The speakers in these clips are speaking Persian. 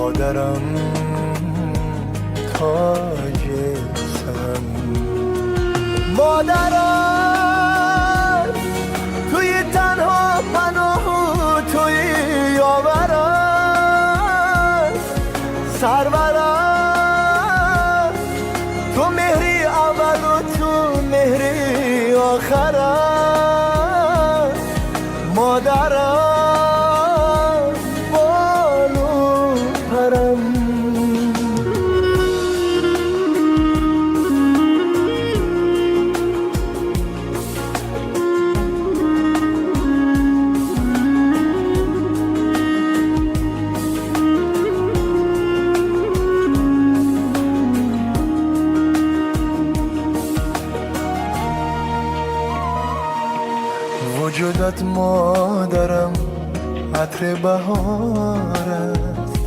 مادرم تاج سرم، مادرم توی تنها پناه و توی یاورم، سرورم تو مهری اول و تو مهری آخرم، مادرم بالو پرم. وجودت مادرم عطر بهار است،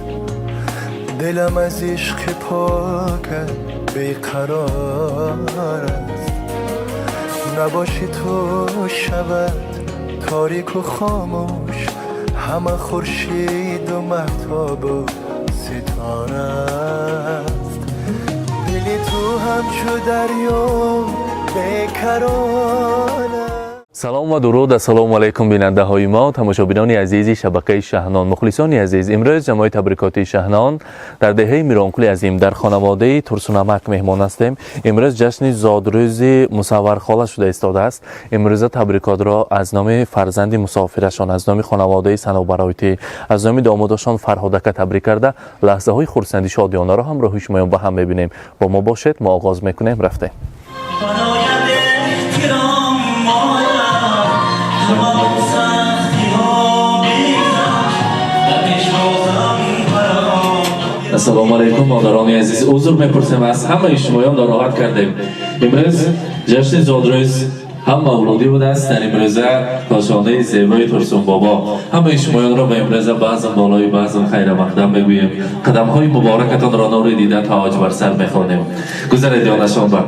دلم از عشق پاکت بیقرار است، نباشی تو شود تاریک و خاموش، همه خورشید و مهتاب و ستاره است، دلی تو همچو دریا بیکرانه. سلام و درود، السلام علیکم بیننده های ما، تماشابینان عزیزی شبکه شهنان، مخلصان عزیز. امروز جمعی تبریکاتی شهنان در دهه میرانکولی عظیم در خانواده ترسونمک مهمان هستیم. امروز جشن زادروز مصور خاله شده ایستاده است. امروز تبریکات را از نام فرزند مسافرشان، از نام خانواده صنوبرایتی، از نام دامادشان فرهادک تبریک کرده لحظه های خرسندی شادیانه را همراه شما با هم ببینیم. با ما باشید، ما آغاز میکنیم. رفته السلام علیکم مادران عزیز، عذر میپرسیم از همه شمایان ناراحت کردیم. امروز جشن زادروز هم مولودی بوده است. در امروزه کاشانه زیبای ترسون بابا همه شمایان را به امروزه بعضا بالای بعضا خیر مقدم بگوییم. قدم های مبارکتان را نور دیده تاج بر سر میخوانیم. گذر دیانشان بر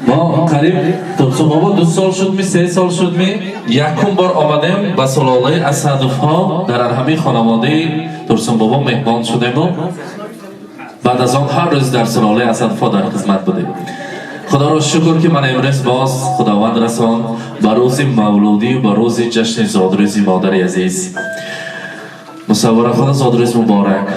ما قریب ترسون بابا 2 سال شد می 3 سال شد می یکم بار آمدیم به سلاله اسدف ها در همه خانواده ترسون بابا مهمان شدیم و بعد از آن هر روز در سلاله اسدف ها در خدمت بودیم. خدا را شکر که من امروز باز خداوند رسان به روز مولودی و به روز جشن زادروز مادر عزیز. مصور خدا زادروز مبارک،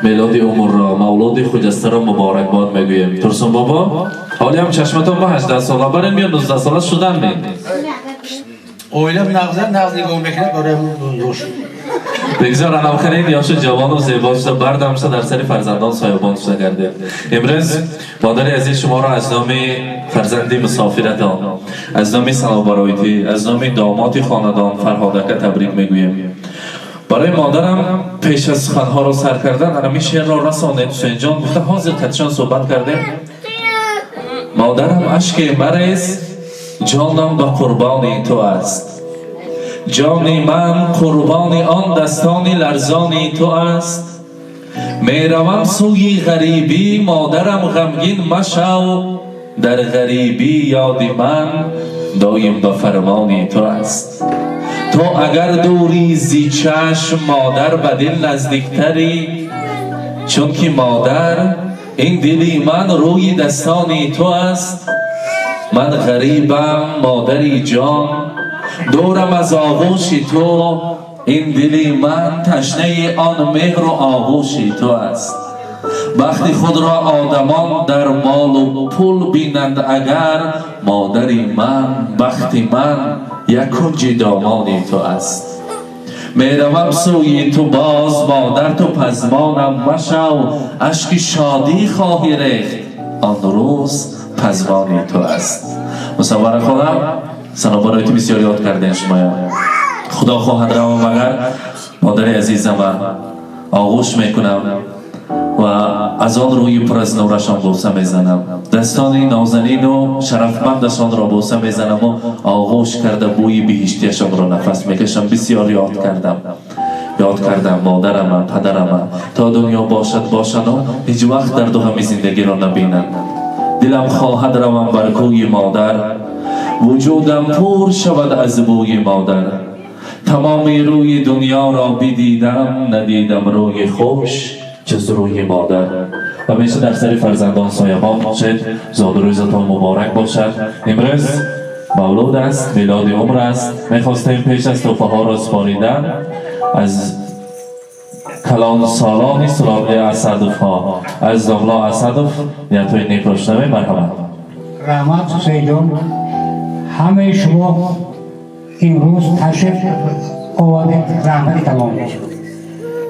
میلاد عمر را، مولود خجسته را مبارک باد میگوییم. ترسون بابا حالی هم چشمتان با 18 ساله برین میاد 19 ساله شدن می اویلم نغز نگاه میکنه برای دوش بگذار انامخرین یاش جوان و زیبا شده بردم شده در سری فرزندان سایبان شده گرده. امروز مادر عزیز شما را از نام فرزندی مسافرتان، از نام صنوبرایتی، از نام داماد خاندان فرهادک تبریک میگوییم. برای مادرم پیش از خانها را سر کردن همی شعر را رسانید. حسین جان گفته حاضر کتشان صحبت کردیم. مادرم اشک مرز، جانم به قربان تو است، جان من قربان آن دستان لرزان تو است. میروم سوی غریبی مادرم غمگین مشو، در غریبی یاد من دایم به فرمان تو است. تو اگر دوری زی چشم مادر به دل نزدیکتری، چون که مادر این دلی من روی دستان تو است. من غریبم مادری جان، دورم از آغوش تو، این دلی من تشنه آن مهر و آغوش تو است. وقتی خود را آدمان در مال و پول بینند اگر، مادری من بختی من یک کنج دامان تو است. میروم سوی تو باز مادر تو پزمانم مشو، اشک شادی خواهی ریخت آن روز پزمان تو است. مصور خودم صنوبرایتی بسیار یاد کردین شما. خدا خواهد روم مگر مادر عزیزم آغوش میکنم و از آن روی پر از نورشان بوسه میزنم، دستان نازنین و شرفمندشان را بوسه میزنم و آغوش کرده بوی بهشتیشان را نفس میکشم. بسیار یاد کردم مادرم، پدرم تا دنیا باشد و هیچ وقت در دو همی زندگی را نبینند. دلم خواهد روم بر کوی مادر، وجودم پر شود از بوی مادر. تمام روی دنیا را بدیدم، ندیدم روی خوش جز روی مادر. و همیشه در سر فرزندان سایبان باشد. زاد و روزتان مبارک باشد. امروز مولود است، میلاد عمر است. میخواستیم پیش از تحفه ها را سپاریدن از کلان سالان سلاله اسدف ها از داملا اسدف نیتوی نیپراشنوی مرحبا. رحمت حسین جان، همه شما امروز تشریف آورده رحمت کلام باشد.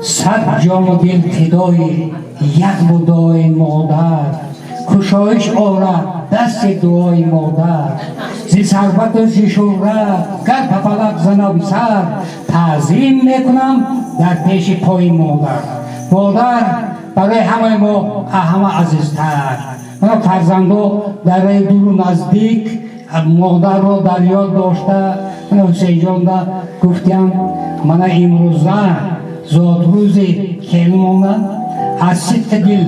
صد جان و دل فدای یک مدای مادر، کشایش آرد دست دعای مادر، زی ثروت و زی شهرت گر به فلک زنم سر، تعظیم میکنم در پیش پای مادر. مادر برای همه ما همه عزیزتر. من فرزندا در دور و نزدیک مادر را در یاد داشته. من حسین جان را گفتم من امروزه زاد روز کلمانم از صدق دل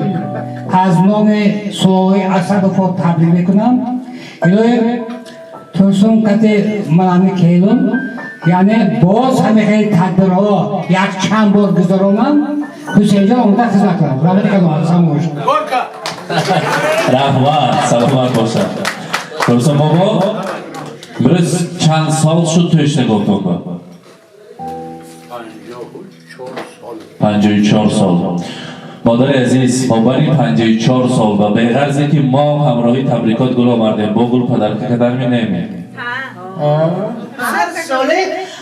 از نام سلاله اسدف تبریک میکنم. الهی ترسم که من کلم یعنی باز همه خیلی تدبیرها یک چند بار گذارم. حسین جان اونجا خدمت کنم. رحمت کلام سلامش رحمت سلامت باشد. ترسم بابا برس چند سال شد تویش نگاه کن؟ 54 سال. مادر عزیز، ما برای 54 سال و به غرضی که ما همراهی تبریکات گل آوردیم با گل پدر که قدر می نمیم.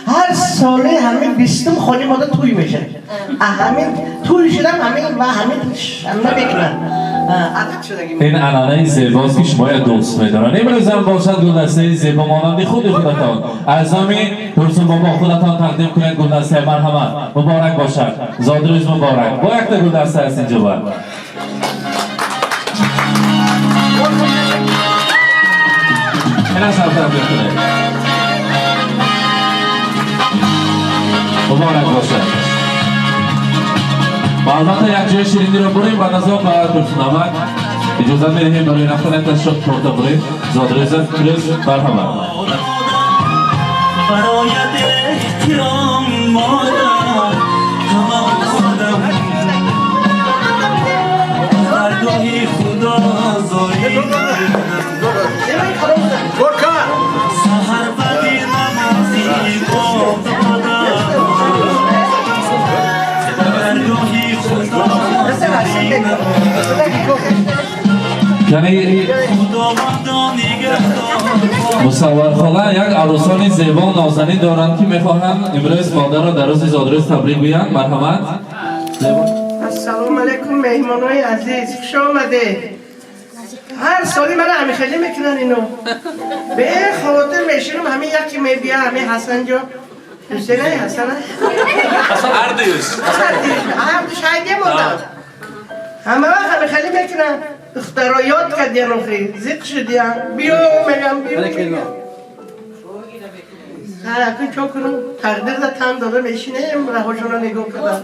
هر ساله همین بیستم خالی مادر توی میشه. همین توی شدم همین و همین نمیکنن. این عنعنه زیباست که شما دوست میدارن. امروز هم باشد گلدسته زیبا مانند خود خودتان اعضامی ترسم بابا خودتان تقدیم کنید. گلدسته مرحمت مبارک باشد. زاد روز مبارک. با یک تا گلدسته هست اینجا باید این از هم تقدیم کنید. مبارک باشد. و البته یک جای شیرینی رو بریم بعد از آن باید ترسنامت اجازه میدهیم برای رفتن تشرف پورتا بریم. زاد روز مرحمت. برایت احترام مادر تمام آدم درگاهی خدا زایی سهر بدی نمازی گفت درگاهی خدا زایی یعنی مصور خاله یک عروسان زیبا و نازنین دارند که میخواهند امروز مادر را در روز زادروز تبریک بگویند. مرحمت. السلام علیکم مهمانای عزیز، خوش آمده. هر سالی من همه خیلی میکنن اینو. به خاطر میشینم همه یکی میبیا همه حسن جا حسینه حسن اردیوش شایده مادر همه وقت همه خیلی میکنن. دخترها یاد کردین آخری زیق شدیم بیو میگم اکن چون کنم تقدیر دا تن داده میشینه رهاشون رو نگاه کردم.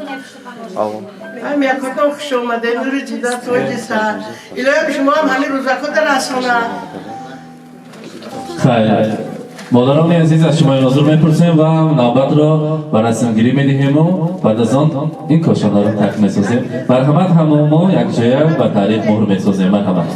هم یکاتان خوش آمده نور جدت و جسر الهی شما هم همین روزکات رسانه. خیر مادران عزیز از شما حضور میپرسیم و نوبت را به رسمگیری میدهیم و بعد از آن این کاشانه را تک میسازیم. مرحمت همه ما یک جای به تاریخ مهر میسازیم. مرحمت.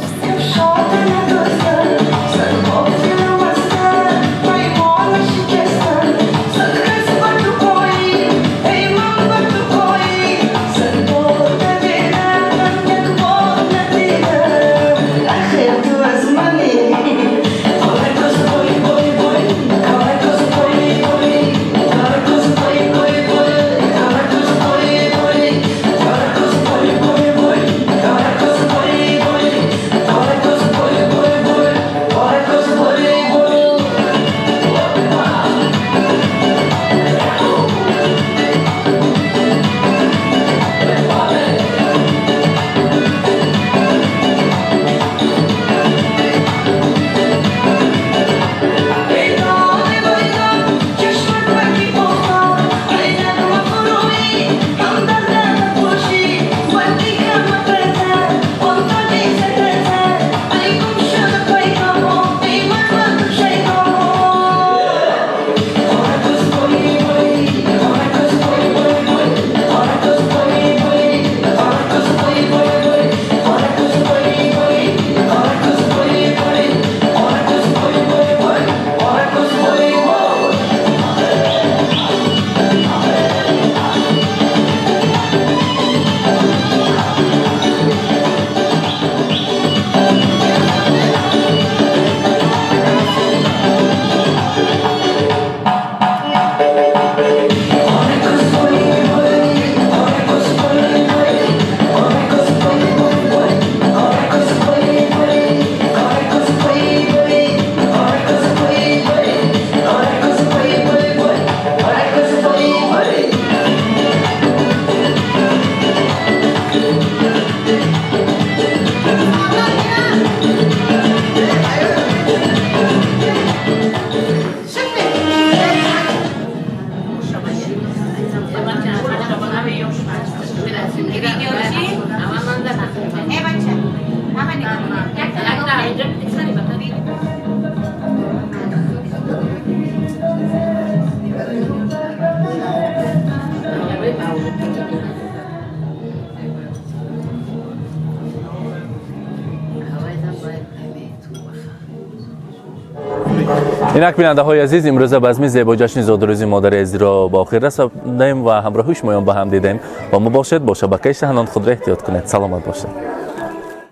اینک بیننده های عزیز امروز بزمی زیبا جشن زادروزی مادر عزیز را با آخر رساندیم و همراه شما با هم دیدیم و مباشرت با شبکه شهنان خود را احتیاط کنید. سلامت باشید.